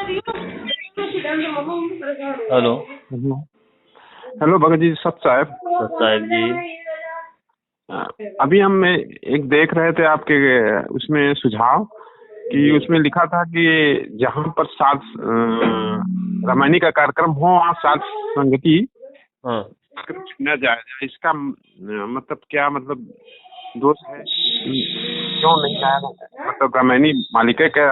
Hello. Hello Bhagat ji, सत साहब। साहब जी। अभी हम एक देख रहे थे आपके उसमें सुझाव कि उसमें लिखा था कि जहाँ पर सात रामायणी का कार्यक्रम हो वहाँ सात संगति हाँ। न जाए। इसका मतलब क्या, मतलब दोष है? क्यों नहीं जाया? मतलब रामायणी मालिका का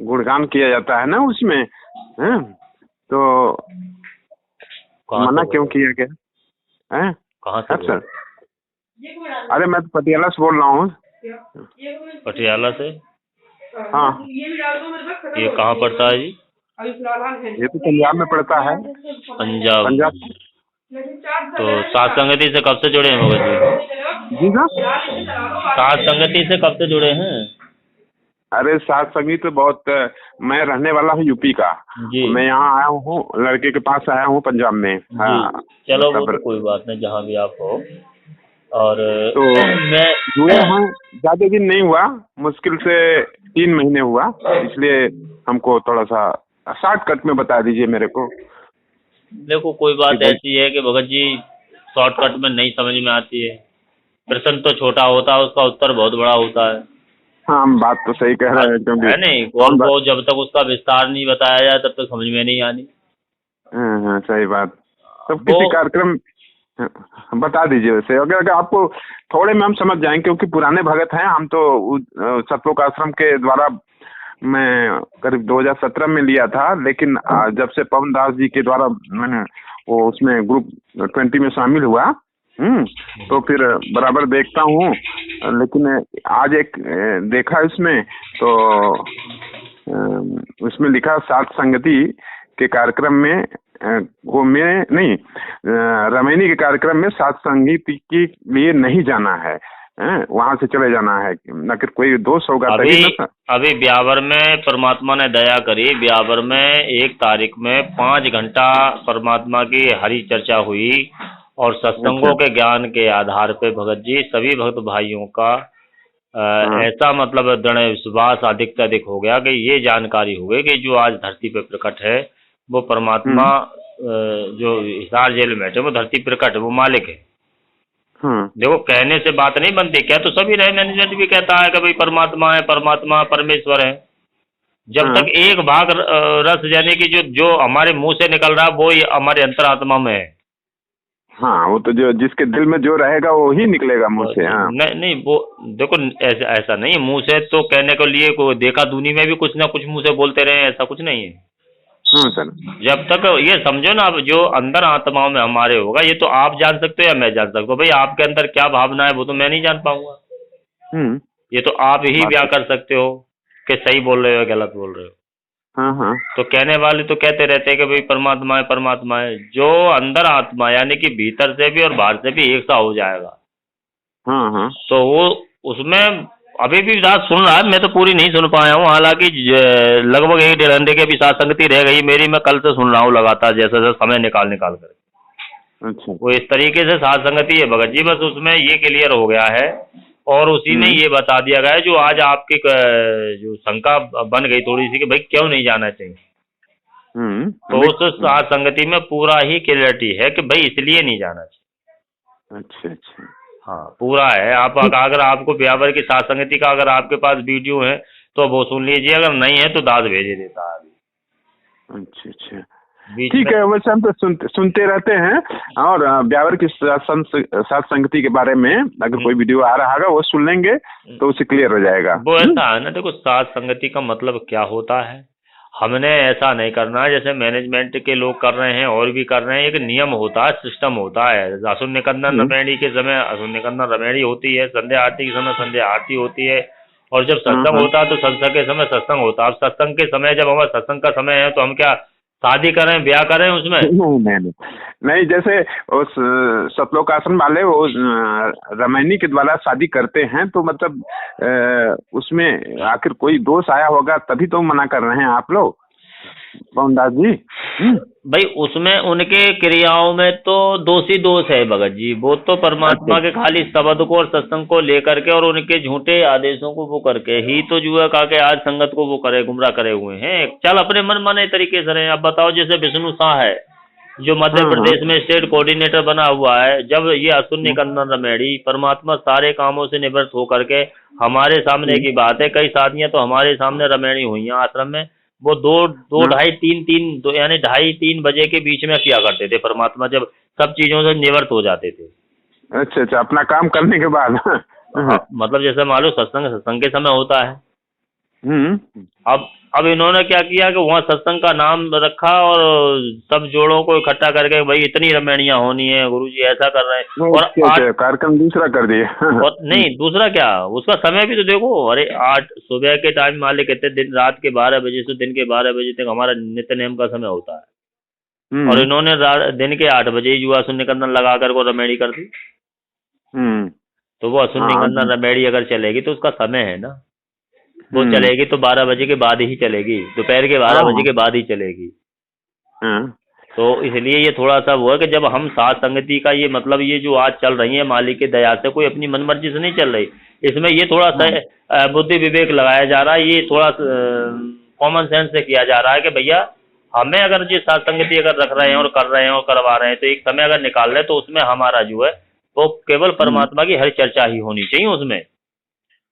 गुणगान किया जाता है ना उसमें, है? तो मना क्यों किया गया है? कहाँ से सर? अरे मैं तो पटियाला से बोल रहा हूँ। पटियाला से? हाँ। ये कहाँ पड़ता है जी? ये तो पंजाब में पड़ता है। पंजाब। पंजाब। तो सात संगति से कब से जुड़े हैं भगत जी? जी सर। सात संगति से कब से जुड़े हैं? अरे सात संगीत तो बहुत, मैं रहने वाला हूँ यूपी का जी। मैं यहाँ आया हूँ, लड़के के पास आया हूँ पंजाब में। हाँ। चलो वो तो कोई बात नहीं, जहाँ भी आप हो। और तो मैं जुड़े हैं, ज्यादा दिन नहीं हुआ, मुश्किल से 3 महीने हुआ, इसलिए हमको थोड़ा सा शॉर्टकट में बता दीजिए मेरे को। देखो कोई बात ऐसी है कि भगत जी शॉर्टकट में नहीं समझ में आती है। प्रश्न तो छोटा होता है, उसका उत्तर बहुत बड़ा होता है। हाँ, हम बात तो सही कह रहे हैं, क्योंकि है नहीं, कौन को जब तक उसका विस्तार नहीं बताया जाए तब तक समझ में नहीं आनी। हाँ, सही बात। तब किसी कार्यक्रम बता दीजिए वैसे, अगर आपको थोड़े में हम समझ जाएंगे, क्योंकि पुराने भगत हैं हम तो। सतलोक आश्रम के द्वारा मैं करीब 2017 में लिया था, लेकिन जब से पवन दास जी के द्वारा मैंने वो उसमें ग्रुप 20 में शामिल हुआ, तो फिर बराबर देखता हूँ। लेकिन आज एक देखा इसमें, तो उसमें लिखा सात संगति के कार्यक्रम में वो में नहीं, रामायणी के कार्यक्रम में सात संगीत के लिए नहीं जाना है, वहां से चले जाना है, न कि कोई दोष होगा तभी ना। अभी ब्यावर में परमात्मा ने दया करी, ब्यावर में 1 तारीख में 5 घंटा परमात्मा की हरि चर्चा हुई और सत्संगों के ज्ञान के आधार पे भगत जी सभी भक्त भाइयों का ऐसा मतलब दृढ़ विश्वास अधिक से अधिक हो गया कि ये जानकारी हो गई कि जो आज धरती पे प्रकट है वो परमात्मा, जो हिसार जेल में बैठे वो धरती प्रकट है, वो मालिक है। देखो कहने से बात नहीं बनती, क्या तो सभी रहे, मैनेजमेंट भी कहता है कि भाई परमात्मा है, परमात्मा परमेश्वर है। जब तक एक भाग रस यानी कि जो हमारे मुंह से निकल रहा है वो हमारे अंतरात्मा में है। हाँ, वो तो जो जिसके दिल में जो रहेगा वो ही निकलेगा मुंह से। हाँ। नहीं वो देखो ऐसा नहीं, मुंह से तो कहने के लिए को देखा दूनी में भी कुछ ना कुछ मुंह से बोलते रहे, ऐसा कुछ नहीं है। सर। जब तक ये समझो ना, अब जो अंदर आत्माओं में हमारे होगा ये तो आप जान सकते हो या मैं जान सकता हूँ। भाई आपके अंदर क्या भावना है वो तो मैं नहीं जान पाऊंगा। ये तो आप ही व्याख्या कर सकते हो कि सही बोल रहे हो या गलत बोल रहे हो। हाँ। तो कहने वाले तो कहते रहते हैं कि भाई परमात्मा है, परमात्मा है। जो अंदर आत्मा यानी कि भीतर से भी और बाहर से भी एक सा हो जाएगा। हाँ। तो वो उसमें अभी भी बात सुन रहा है, मैं तो पूरी नहीं सुन पाया हूँ, हालांकि लगभग 1-1.5 घंटे की अभी सात संगति रह गई मेरी, मैं कल से सुन रहा हूँ लगातार, जैसे जैसे समय निकाल कर। अच्छा। वो इस तरीके से सात संगति है भगत जी, बस उसमें ये क्लियर हो गया है और उसी में ये बता दिया गया है जो आज आपकी जो शंका बन गई थोड़ी सी कि भाई क्यों नहीं जाना चाहिए। तो उस सात संगति में पूरा ही क्लियरिटी है कि भाई इसलिए नहीं जाना चाहिए। अच्छा। हाँ पूरा है। आप अगर आपको ब्यावर की सात संगति का अगर आपके पास वीडियो है तो वो सुन लीजिए, अगर नहीं है तो दाद भेज देता है अभी। अच्छा। ठीक है, वैसे हम तो सुनते रहते हैं, और ब्यावर की सात संगति के बारे में अगर कोई वीडियो आ रहा होगा वो सुन लेंगे तो उससे क्लियर हो जाएगा। वो ऐसा है ना, देखो सात संगति का मतलब क्या होता है, हमने ऐसा नहीं करना है जैसे मैनेजमेंट के लोग कर रहे हैं और भी कर रहे हैं। एक नियम होता है, सिस्टम होता है। असुर निकंदन रमैणी के समय असुर निकंदन रमैणी होती है, संध्या आरती के समय संध्या आरती होती है, और जब सत्संग होता है तो सत्संग के समय सत्संग होता है। अब सत्संग के समय जब हमारा सत्संग का समय है तो हम क्या शादी करें, ब्याह करें उसमें? नहीं, जैसे उस सतलोक आश्रम वाले वो रामायणी के द्वारा शादी करते हैं, तो मतलब उसमें आखिर कोई दोष आया होगा तभी तो मना कर रहे हैं आप लोग, पवन दास जी। भाई उसमें उनके क्रियाओं में तो दोषी दोष है भगत जी। वो तो अच्छा। परमात्मा के खाली शब्द को और सत्संग को लेकर के और उनके झूठे आदेशों को वो करके ही तो जो है कहा के आज संगत को वो करे गुमराह करे हुए हैं। चल अपने मन माने तरीके से रहे। अब बताओ जैसे विष्णु शाह है जो मध्य हाँ हाँ। प्रदेश में स्टेट कोऑर्डिनेटर बना हुआ है, जब ये अशून्य कंदन रमेड़ी परमात्मा सारे कामों से निवृत्त होकर के हमारे सामने की बात है, कई शादियां तो हमारे सामने रमेणी हुई हैं आश्रम में। वो दो दो हाँ। ढाई तीन तीन दो यानी ढाई तीन बजे के बीच में किया करते थे परमात्मा, जब सब चीजों से निवृत्त हो जाते थे। अच्छा अच्छा, अपना काम करने के बाद। मतलब जैसे मान लो सत्संग सत्संग के समय होता है। हम्म। अब इन्होंने क्या किया कि वहाँ सत्संग का नाम रखा और सब जोड़ों को इकट्ठा करके भाई इतनी रमैनियां होनी है, गुरुजी ऐसा कर रहे हैं। और अच्छा आठ अच्छा, कार्यक्रम दूसरा कर दिए। और नहीं दूसरा क्या, उसका समय भी तो देखो। अरे 8 सुबह के टाइम मान ले कहते दिन रात के 12 बजे से दिन के 12 बजे तक हमारा नित्य नेम का समय होता है, और हम्म इन्होंने दिन के 8 बजे ही युवा शून्य कंदन लगा कर को रमेड़ी कर दी। हम्म। तो वो अशून्य हाँ। कंदन रमेड़ी अगर चलेगी तो उसका समय है ना, वो हम्म। चलेगी तो 12 बजे के बाद ही चलेगी, दोपहर के 12 बजे हाँ के बाद ही चलेगी। हाँ। तो इसलिए ये थोड़ा सा वो है कि जब हम साथ संगति का ये मतलब ये जो आज चल रही है मालिक की दया से कोई अपनी मनमर्जी से नहीं चल रही, इसमें ये थोड़ा सा हाँ। बुद्धि विवेक लगाया जा रहा है, ये थोड़ा कॉमन सेंस से किया जा रहा है कि भैया हमें अगर ये साथ संगति अगर रख रहे हैं और कर रहे हैं और करवा रहे हैं तो एक समय अगर निकाल रहे हैं तो उसमें हमारा जो है वो केवल हम्म। परमात्मा की हर चर्चा ही होनी चाहिए उसमें,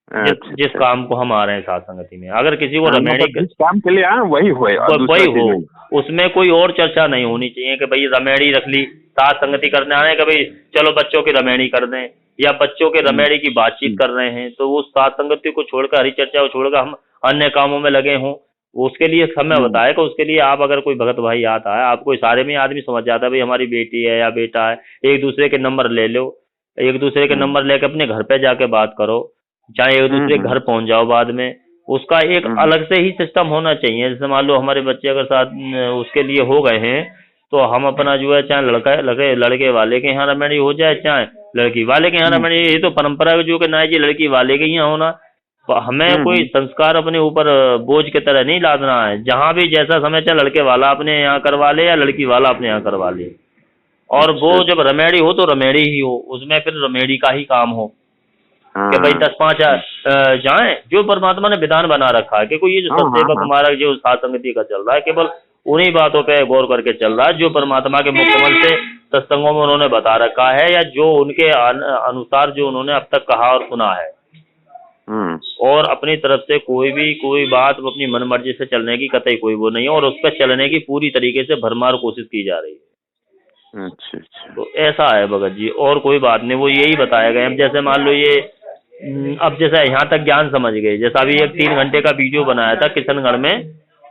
जिस अच्छा जिस अच्छा। काम को हम आ रहे हैं साथ संगति में। अगर किसी को हाँ, रमेणी मतलब जिस काम के लिए आए वही हुए और दूसरा वही चीज हो, नहीं। उसमें कोई और चर्चा नहीं होनी चाहिए कि भाई रमेड़ी रख ली, साथ संगति करने आ रहे हैं कि भाई चलो बच्चों की रमेड़ी कर दें, या बच्चों के हम्म रमेड़ी की बातचीत कर रहे हैं तो वो साथ संगति को छोड़कर हरी चर्चा को छोड़कर हम अन्य कामों में लगे हों। उसके लिए समय हम्म बताए कि उसके लिए आप अगर कोई भगत भाई आता है, आपको इशारे में आदमी समझ जाता है भाई हमारी बेटी है या बेटा है, एक दूसरे के नंबर ले लो, एक दूसरे के हम्म नंबर लेकर अपने घर पे जाके बात करो, चाहे एक दूसरे के हम्म घर पहुंच जाओ बाद में। उसका एक हम्म अलग से ही सिस्टम होना चाहिए। जैसे मान लो हमारे बच्चे अगर साथ उसके लिए हो गए हैं तो हम अपना जो है चाहे लड़के वाले के यहाँ रमणी हो जाए चाहे लड़की वाले के यहाँ हम्म रमणी, ये तो परंपरा है जो कि ना जी लड़की वाले के यहाँ होना। हमें कोई हम्म संस्कार अपने ऊपर बोझ की तरह नहीं लादना है। जहाँ भी जैसा समय चाहे लड़के वाला अपने यहाँ करवा ले या लड़की वाला अपने यहाँ करवा ले, और वो अच्छा जब रमेड़ी हो तो रमेड़ी ही हो, उसमें फिर रमेड़ी का ही काम हो कि भाई हाँ 10-5 जाएं। जो परमात्मा ने विधान बना रखा है कि कोई ये जो हाँ हाँ सत्सेवक हाँ। हमारा जो सात संगति का चल रहा है केवल उन्हीं बातों पे गौर करके चल रहा है जो परमात्मा के मुकम्मल से सत्संगों में उन्होंने बता रखा है, या जो उनके अनुसार जो उन्होंने अब तक कहा और सुना है। हम्म। और अपनी तरफ से कोई बात अपनी मनमर्जी से चलने की कतई कोई वो नहीं है, और उस पर चलने की पूरी तरीके से भरमार कोशिश की जा रही है। अच्छा अच्छा। तो ऐसा है भगत जी, और कोई बात नहीं, वो यही बताया गया। अब जैसे मान लो ये अब जैसा यहाँ तक ज्ञान समझ गए, जैसा अभी एक 3 घंटे का वीडियो बनाया था किशनगढ़ में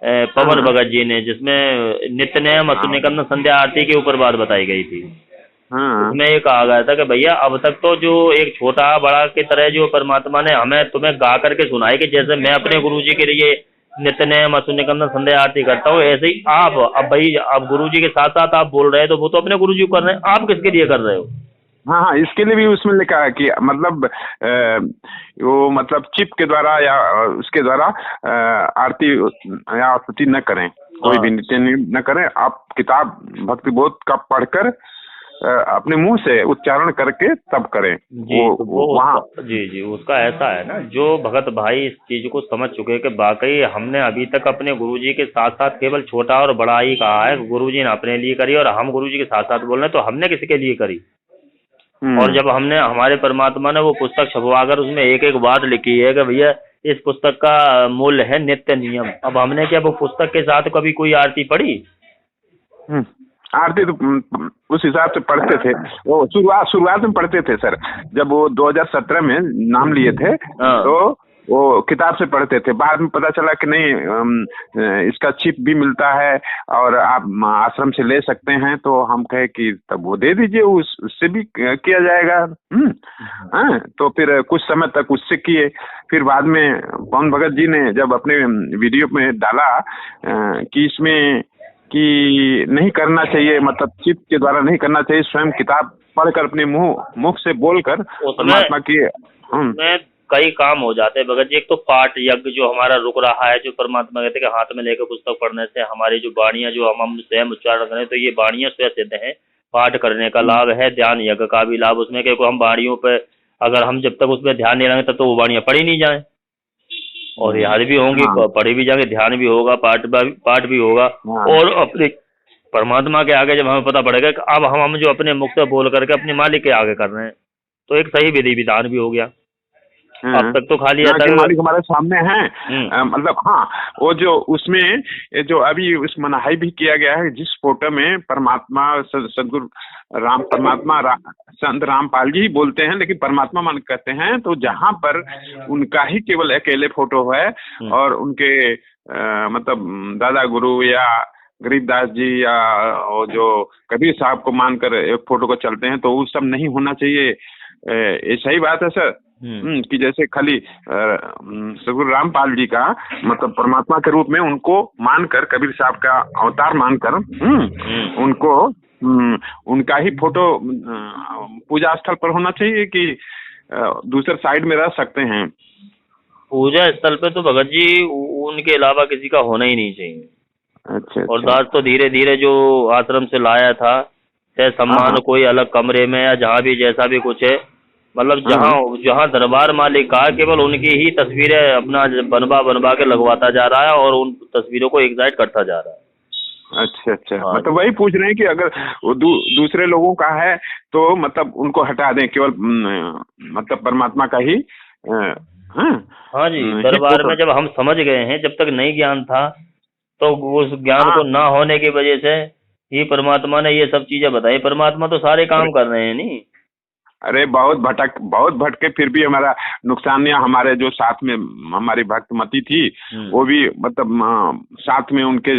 पवन हाँ भगत जी ने, जिसमें नित्य नेम अशून्य कंदन संध्या आरती के ऊपर बात बताई गई थी। हाँ। उसमें ये कहा गया था कि भैया अब तक तो जो एक छोटा बड़ा की तरह जो परमात्मा ने हमें तुम्हें गा करके सुनाई कि जैसे मैं अपने गुरुजी के लिए नित्य नेम अशून्य कंदन संध्या आरती करता हूँ, ऐसे ही आप अब भाई अब गुरुजी के साथ साथ आप बोल रहे हैं तो वो तो अपने गुरुजी को कर रहे हैं, आप किसके लिए कर रहे हो? हाँ हाँ, इसके लिए भी उसमें लिखा है कि मतलब वो मतलब चिप के द्वारा या उसके द्वारा आरती या आरती न करें, कोई भी हाँ नित्य नियम न करें। आप किताब भक्ति बोध का पढ़कर अपने मुंह से उच्चारण करके तब करें। जी, तो वो वहाँ जी जी उसका ऐसा है ना, जो भगत भाई इस चीज को समझ चुके हैं कि वाकई हमने अभी तक अपने गुरुजी के साथ साथ केवल छोटा और बड़ा ही कहा है, गुरुजी ने अपने लिए करी और हम गुरुजी के साथ साथ बोल रहे हैं, तो हमने किसके लिए करी? और जब हमने हमारे परमात्मा ने वो पुस्तक छपवाकर उसमें एक एक बात लिखी है कि भैया इस पुस्तक का मूल्य है नित्य नियम, अब हमने क्या वो पुस्तक के साथ कभी कोई आरती पढ़ी? आरती तो उस हिसाब से पढ़ते थे, वो शुरुआत में पढ़ते थे सर। जब वो 2017 में नाम लिए थे तो वो किताब से पढ़ते थे। बाद में पता चला कि नहीं इसका चिप भी मिलता है और आप आश्रम से ले सकते हैं, तो हम कहे कि तब वो दे दीजिए, उससे भी किया जाएगा। तो फिर कुछ समय तक उससे किए। फिर बाद में पवन भगत जी ने जब अपने वीडियो में डाला कि इसमें कि नहीं करना चाहिए, मतलब चिप के द्वारा नहीं करना चाहिए, स्वयं किताब पढ़कर अपने मुख से बोलकर परमात्मा की कई काम हो जाते हैं भगत जी। एक तो पाठ यज्ञ जो हमारा रुक रहा है, जो परमात्मा कहते हैं कि हाथ में लेकर पुस्तक पढ़ने से हमारी जो वाणियां जो हम स्वयं उच्चारण करें तो ये वाणियां स्वयं सिद्ध हैं। पाठ करने का लाभ है, ध्यान यज्ञ का भी लाभ उसमें, क्योंकि हम वाणियों पे अगर हम जब तक उसमें ध्यान नहीं लगाएंगे तब तो वो वाणियां पढ़ी नहीं जाए, और याद भी होंगी, हाँ पढ़ी भी जाएंगे, ध्यान भी होगा, पाठ भी होगा। हाँ और अपने परमात्मा के आगे जब हमें पता पड़ेगा कि अब हम जो अपने मुक्त बोल करके अपने मालिक के आगे कर रहे हैं, तो एक सही विधि विधान भी हो गया। अब तक तो खाली हाँ, ऐसा कि मालिक हमारे सामने हैं। हम्म मतलब हाँ, वो जो उसमें ये जो अभी उस मनाही भी किया गया है, जिस फोटो में परमात्मा सदगुरु राम परमात्मा संत रामपाल जी ही बोलते हैं, लेकिन परमात्मा मान कहते हैं, तो जहाँ पर उनका ही केवल अकेले फोटो है और उनके मतलब दादा गुरु या गरीबदास जी या वो जो कबीर साहब को मानकर एक फोटो को चलते हैं, तो वो सब नहीं होना चाहिए। ये सही बात है सर। कि जैसे खाली सदगुरु रामपाल जी का मतलब परमात्मा के रूप में उनको मानकर, कबीर साहब का अवतार मानकर उनको उनका ही फोटो पूजा स्थल पर होना चाहिए कि दूसरे साइड में रह सकते हैं। पूजा स्थल पे तो भगत जी उनके अलावा किसी का होना ही नहीं चाहिए। अच्छा और दास तो धीरे धीरे जो आश्रम से लाया था, चाहे सम्मान कोई अलग कमरे में या जहाँ भी जैसा भी कुछ है, मतलब जहाँ जहाँ दरबार मालिक का केवल उनकी ही तस्वीरें अपना बनवा के लगवाता जा रहा है और उन तस्वीरों को एग्जाइट करता जा रहा है। अच्छा अच्छा, मतलब वही पूछ रहे हैं कि अगर वो दूसरे लोगों का है तो मतलब उनको हटा दें, केवल मतलब परमात्मा का ही। हाँ जी, दरबार में जब हम समझ गए हैं, जब तक नहीं ज्ञान था तो उस ज्ञान को ना होने की वजह से ही परमात्मा ने ये सब चीजें बताई। परमात्मा तो सारे काम कर रहे हैं नहीं। अरे बहुत भटके, फिर भी हमारा नुकसान नहीं। हमारे जो साथ में हमारी भक्तमती थी, वो भी मतलब साथ में उनके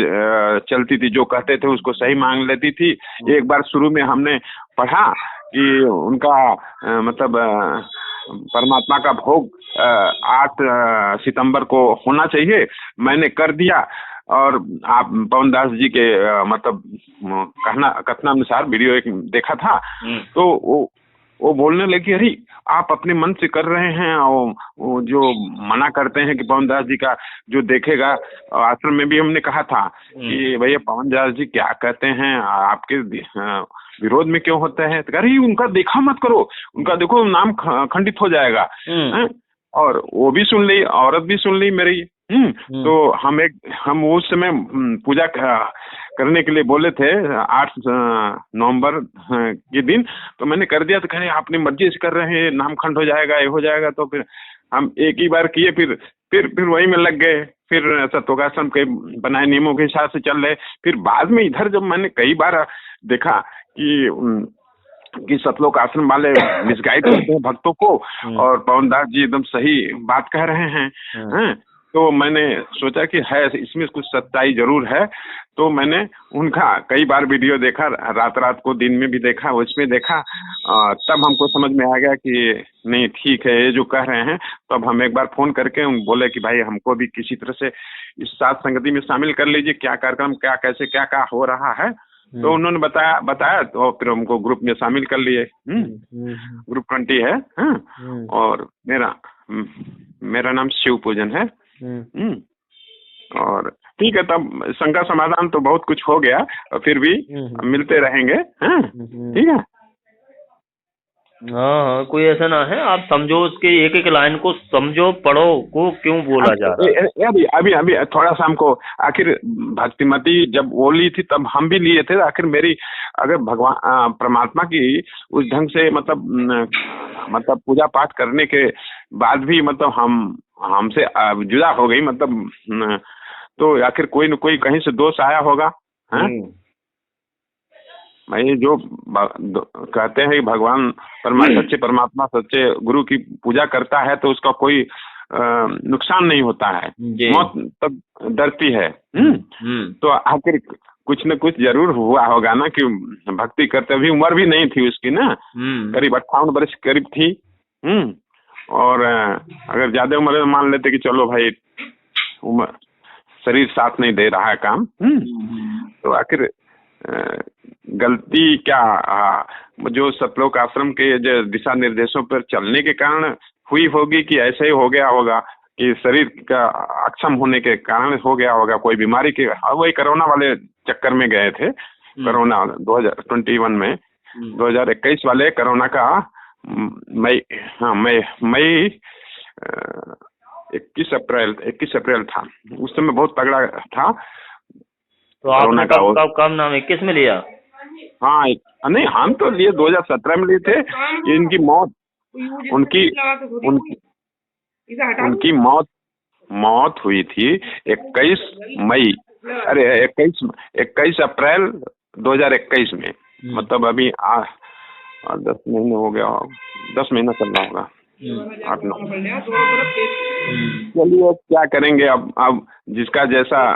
चलती थी, जो कहते थे उसको सही मान लेती थी। एक बार शुरू में हमने पढ़ा कि उनका मतलब परमात्मा का भोग 8 सितंबर को होना चाहिए, मैंने कर दिया। और आप पवन दास जी के मतलब कथनानुसार वीडियो एक देखा था, तो वो बोलने लगी, अरे आप अपने मन से कर रहे हैं, और वो जो मना करते हैं कि पवन दास जी का जो देखेगा। आश्रम में भी हमने कहा था कि भैया पवन दास जी क्या कहते हैं, आपके विरोध में क्यों होते हैं, तो अरे उनका देखा मत करो, उनका देखो नाम खंडित हो जाएगा। और वो भी सुन ली, औरत भी सुन ली मेरी। तो हम उस समय पूजा करने के लिए बोले थे 8 नवंबर के दिन, तो मैंने कर दिया। तो कहे आपने मर्जी से कर रहे हैं, नाम खंड हो जाएगा, ये हो जाएगा। तो फिर हम एक ही बार किए, फिर वही में लग गए। फिर सत्योगाश्रम के बनाए नियमों के हिसाब से चल रहे। फिर बाद में इधर जब मैंने कई बार देखा कि सतलोक आश्रम वाले मिसगाइड करते हैं भक्तों को, और पवन दास जी एकदम सही बात कह रहे हैं। तो मैंने सोचा कि है इसमें कुछ सच्चाई जरूर है। तो मैंने उनका कई बार वीडियो देखा, रात को दिन में भी देखा, उसमें देखा। तब हमको समझ में आ गया कि नहीं ठीक है ये जो कह रहे हैं। तब हम एक बार फोन करके बोले कि भाई हमको भी किसी तरह से इस साथ संगति में शामिल कर लीजिए, क्या कार्यक्रम क्या कैसे क्या हो रहा है। तो उन्होंने बताया तो फिर हमको ग्रुप में शामिल कर लिए। ग्रुप 20 है। और मेरा नाम शिव पूजन है। और ठीक है, तब शंका समाधान तो बहुत कुछ हो गया, फिर भी मिलते रहेंगे। ठीक है। हाँ, कोई ऐसा ना है, आप समझो उसके एक एक लाइन को समझो, पढ़ो को क्यों बोला जा रहा है। अभी थोड़ा सा हमको, आखिर भक्तिमती जब वो ली थी तब हम भी लिए थे। आखिर मेरी अगर भगवान परमात्मा की उस ढंग से मतलब पूजा पाठ करने के बाद भी मतलब हमसे जुदा हो गई, मतलब तो आखिर कोई न कोई कहीं से दोष आया होगा। भाई जो कहते हैं भगवान सच्चे परमात्मा सच्चे गुरु की पूजा करता है तो उसका कोई नुकसान नहीं होता है, मौत तक डरती है। तो आखिर कुछ न कुछ जरूर हुआ होगा ना, कि भक्ति करते अभी उम्र भी नहीं थी उसकी ना, करीब 58 वर्ष करीब थी। और अगर ज्यादा उम्र मान लेते कि चलो भाई उम्र शरीर साथ नहीं दे रहा है काम, तो आखिर गलती क्या जो सतलोक आश्रम के जो दिशा निर्देशों पर चलने के कारण हुई होगी कि ऐसे ही हो गया होगा कि शरीर का अक्षम होने के कारण हो गया होगा, कोई बीमारी के, वही कोरोना वाले चक्कर में गए थे। कोरोना 2021 में 2021 वाले कोरोना का मई 21 अप्रैल था। उस समय बहुत तगड़ा था। तो आपने कब नाम 21 में लिया? हाँ, नहीं हम तो लिए 2017 में लिए थे। इनकी मौत उनकी मौत हुई थी 21 मई, अरे 21 अप्रैल 2021 में। मतलब अभी 10 महीने हो गया, 10 महीना चलना होगा, 8-9। चलिए क्या करेंगे, अब जिसका जैसा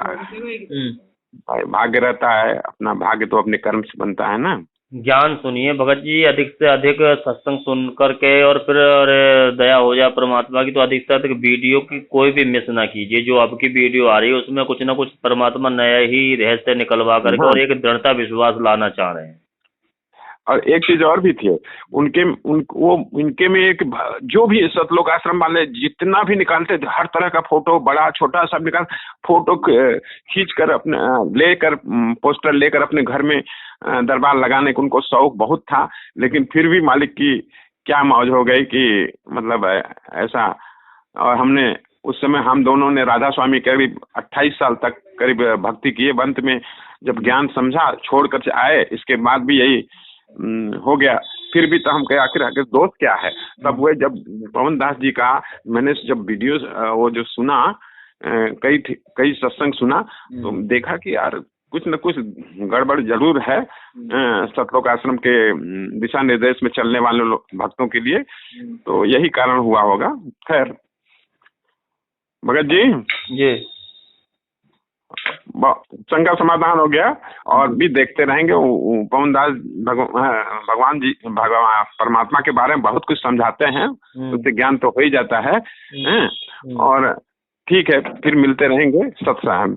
भाग्य रहता है, अपना भाग्य तो अपने कर्म से बनता है ना। ज्ञान सुनिए भगत जी, अधिक से अधिक सत्संग सुन करके, और फिर दया हो जाए परमात्मा की, तो अधिक से अधिक वीडियो की कोई भी मिस ना कीजिए। जो आपकी वीडियो आ रही है उसमें कुछ ना कुछ परमात्मा नया ही रहस्य निकलवा करके और एक दृढ़ता विश्वास लाना चाह रहे हैं। और एक चीज और भी थी, इनके में एक, जो भी सतलोक आश्रम वाले जितना भी निकालते थे, हर तरह का फोटो, बड़ा छोटा सब निकाल, फोटो खींच कर अपने लेकर, पोस्टर लेकर अपने घर में दरबार लगाने का उनको शौक बहुत था। लेकिन फिर भी मालिक की क्या मौज हो गई कि मतलब ऐसा। और हमने उस समय, हम दोनों ने राधा स्वामी करीब 28 साल तक करीब भक्ति किए। अंत में जब ज्ञान समझा, छोड़कर आए, इसके बाद भी यही हो गया। फिर भी तो हम कहे आखिर दोस्त क्या है। तब वो जब पवन दास जी का मैंने जब वीडियो वो जो सुना, कई सत्संग सुना, तो देखा कि यार कुछ न कुछ गड़बड़ जरूर है सतलोक आश्रम के दिशा निर्देश में चलने वाले भक्तों के लिए। तो यही कारण हुआ होगा। खैर भगत जी चंगा समाधान हो गया। और भी देखते रहेंगे। पवन दास भगवान परमात्मा के बारे में बहुत कुछ समझाते हैं, उससे ज्ञान तो हो ही जाता है। और ठीक है, फिर मिलते रहेंगे। सत्संग।